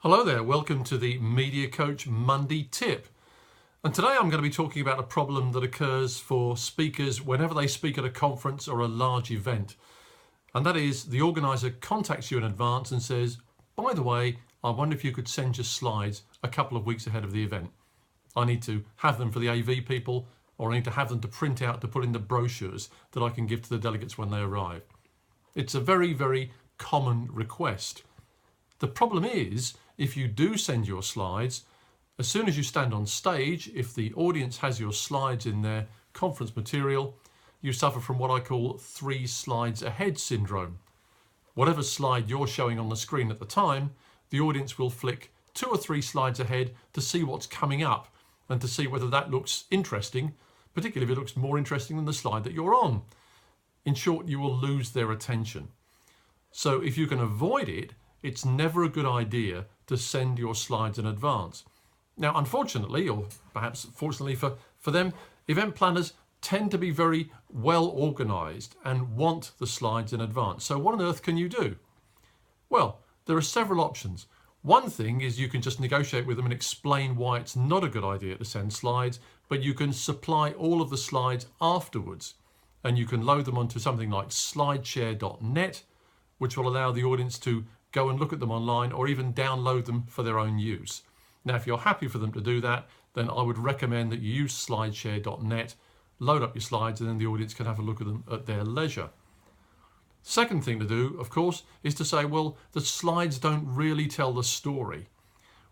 Hello there, welcome to the MediaCoach Monday Tip. And today I'm going to be talking about a problem that occurs for speakers whenever they speak at a conference or a large event. And that is the organizer contacts you in advance and says, by the way, I wonder if you could send your slides a couple of weeks ahead of the event. I need to have them for the AV people, or I need to have them to print out to put in the brochures that I can give to the delegates when they arrive. It's a very, very common request. The problem is, if you do send your slides, as soon as you stand on stage, if the audience has your slides in their conference material, you suffer from what I call 3 slides ahead syndrome. Whatever slide you're showing on the screen at the time, the audience will flick 2 or 3 slides ahead to see what's coming up and to see whether that looks interesting, particularly if it looks more interesting than the slide that you're on. In short, you will lose their attention. So if you can avoid it, it's never a good idea to send your slides in advance. Now, unfortunately, or perhaps fortunately for them, event planners tend to be very well organized and want the slides in advance. So what on earth can you do? Well, there are several options. One thing is you can just negotiate with them and explain why it's not a good idea to send slides, but you can supply all of the slides afterwards. And you can load them onto something like slideshare.net, which will allow the audience to go and look at them online or even download them for their own use. Now, if you're happy for them to do that, then I would recommend that you use slideshare.net, load up your slides, and then the audience can have a look at them at their leisure. Second thing to do, of course, is to say, well, the slides don't really tell the story.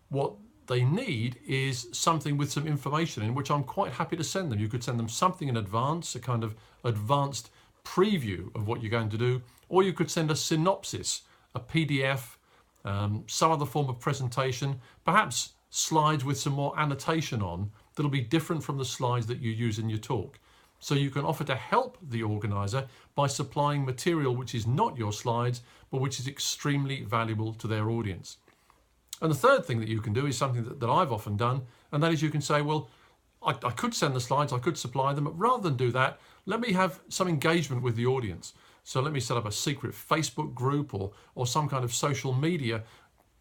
What they need is something with some information in, which I'm quite happy to send them. You could send them something in advance, a kind of advanced preview of what you're going to do, or you could send a synopsis, a PDF, some other form of presentation, perhaps slides with some more annotation on that'll be different from the slides that you use in your talk. So you can offer to help the organizer by supplying material which is not your slides, but which is extremely valuable to their audience. And the third thing that you can do is something that I've often done, and that is you can say, well, I could send the slides, I could supply them, but rather than do that, let me have some engagement with the audience. So let me set up a secret Facebook group or some kind of social media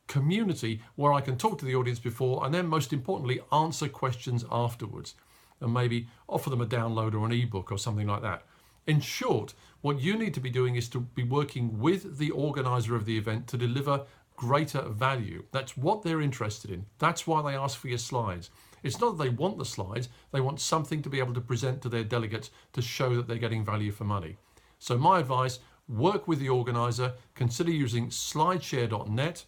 community where I can talk to the audience before and then, most importantly, answer questions afterwards, and maybe offer them a download or an ebook or something like that. In short, what you need to be doing is to be working with the organizer of the event to deliver greater value. That's what they're interested in. That's why they ask for your slides. It's not that they want the slides, they want something to be able to present to their delegates to show that they're getting value for money. So my advice, work with the organizer, consider using slideshare.net,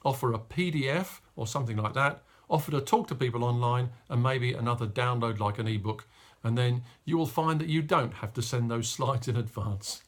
offer a PDF or something like that, offer to talk to people online, and maybe another download like an ebook, and then you will find that you don't have to send those slides in advance.